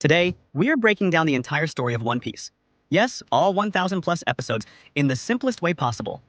Today, we're breaking down the entire story of One Piece. Yes, all 1,000 plus episodes in the simplest way possible.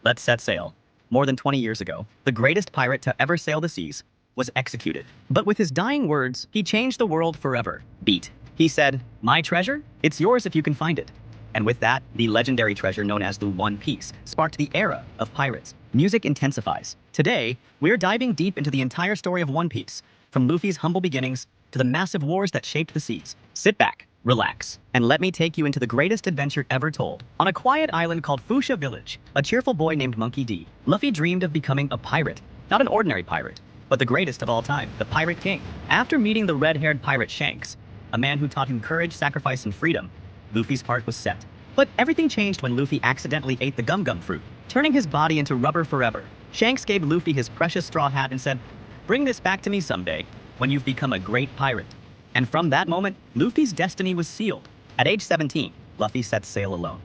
Let's set sail. More than 20 years ago, the greatest pirate to ever sail the seas was executed. But with his dying words, he changed the world forever. Beat. He said, "My treasure? It's yours if you can find it." And with that, the legendary treasure known as the One Piece sparked the era of pirates. Music intensifies. Today, we're diving deep into the entire story of One Piece, from Luffy's humble beginnings to the massive wars that shaped the seas. Sit back, relax, and let me take you into the greatest adventure ever told. On a quiet island called Fuchsia Village, a cheerful boy named Monkey D. Luffy dreamed of becoming a pirate. Not an ordinary pirate, but the greatest of all time, the Pirate King. After meeting the red-haired pirate Shanks, a man who taught him courage, sacrifice, and freedom, Luffy's heart was set. But everything changed when Luffy accidentally ate the gum-gum fruit, turning his body into rubber forever. Shanks gave Luffy his precious straw hat and said, "Bring this back to me someday, when you've become a great pirate." And from that moment, Luffy's destiny was sealed. At age 17, Luffy sets sail alone.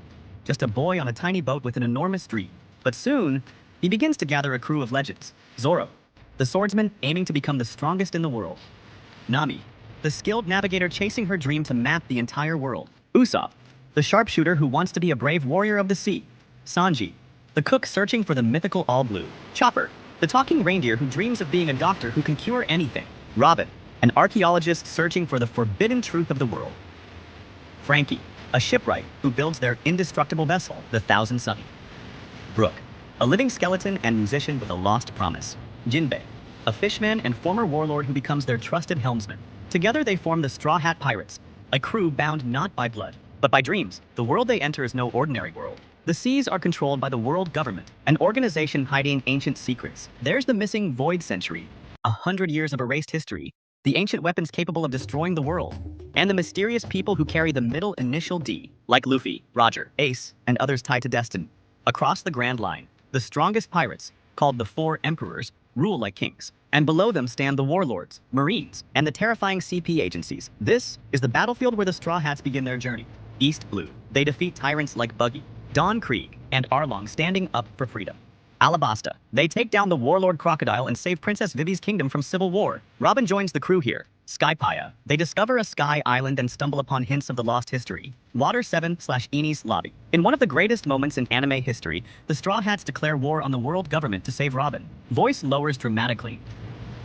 Just a boy on a tiny boat with an enormous dream. But soon, he begins to gather a crew of legends. Zoro, the swordsman aiming to become the strongest in the world. Nami, the skilled navigator chasing her dream to map the entire world. Usopp, the sharpshooter who wants to be a brave warrior of the sea. Sanji, the cook searching for the mythical All Blue. Chopper, the talking reindeer who dreams of being a doctor who can cure anything. Robin, an archaeologist searching for the forbidden truth of the world. Frankie, a shipwright who builds their indestructible vessel, the Thousand Sunny. Brook, a living skeleton and musician with a lost promise. Jinbei, a fishman and former warlord who becomes their trusted helmsman. Together they form the Straw Hat Pirates, a crew bound not by blood, but by dreams. The world they enter is no ordinary world. The seas are controlled by the world government, an organization hiding ancient secrets. There's the missing Void Century, 100 years of erased history, the ancient weapons capable of destroying the world, and the mysterious people who carry the middle initial D, like Luffy, Roger, Ace, and others tied to destiny. Across the Grand Line, the strongest pirates, called the Four Emperors, rule like kings. And below them stand the warlords, marines, and the terrifying CP agencies. This is the battlefield where the Straw Hats begin their journey. East Blue, they defeat tyrants like Buggy, Don Krieg, and Arlong standing up for freedom. Alabasta, they take down the warlord Crocodile and save Princess Vivi's kingdom from civil war. Robin joins the crew here. Skypia, they discover a sky island and stumble upon hints of the lost history. Water 7/Enies Lobby. In one of the greatest moments in anime history, the Straw Hats declare war on the world government to save Robin. Voice lowers dramatically,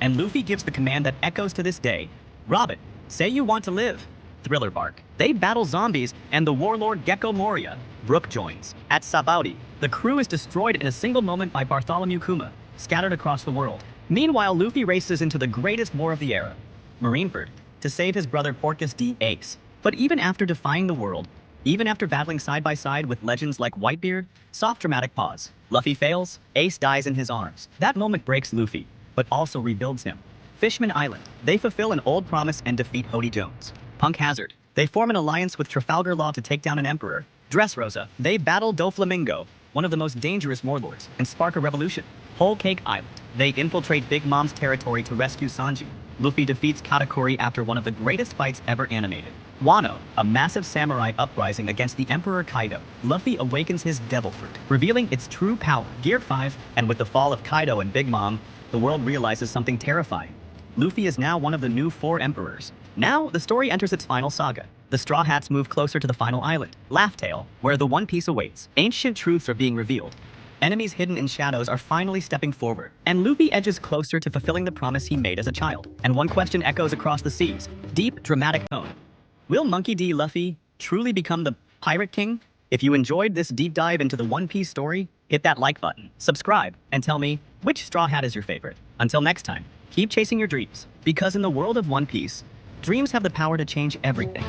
and Luffy gives the command that echoes to this day. "Robin, say you want to live." Thriller bark. They battle zombies and the warlord Gecko Moria. Brook joins. At Sabaudi, the crew is destroyed in a single moment by Bartholomew Kuma, scattered across the world. Meanwhile, Luffy races into the greatest war of the era, Marineford, to save his brother Porcus D. Ace. But even after defying the world, even after battling side by side with legends like Whitebeard, soft dramatic pause. Luffy fails, Ace dies in his arms. That moment breaks Luffy, but also rebuilds him. Fishman Island, they fulfill an old promise and defeat Hody Jones. Punk Hazard, they form an alliance with Trafalgar Law to take down an emperor. Dressrosa, they battle Doflamingo, one of the most dangerous warlords, and spark a revolution. Whole Cake Island, they infiltrate Big Mom's territory to rescue Sanji. Luffy defeats Katakuri after one of the greatest fights ever animated. Wano, a massive samurai uprising against the Emperor Kaido. Luffy awakens his Devil Fruit, revealing its true power. Gear 5, and with the fall of Kaido and Big Mom, the world realizes something terrifying. Luffy is now one of the new Four Emperors. Now, the story enters its final saga. The Straw Hats move closer to the final island, Laugh Tale, where the One Piece awaits. Ancient truths are being revealed. Enemies hidden in shadows are finally stepping forward, and Luffy edges closer to fulfilling the promise he made as a child. And one question echoes across the seas. Deep, dramatic tone. Will Monkey D. Luffy truly become the Pirate King? If you enjoyed this deep dive into the One Piece story, hit that like button, subscribe, and tell me which Straw Hat is your favorite. Until next time, keep chasing your dreams, because in the world of One Piece, dreams have the power to change everything.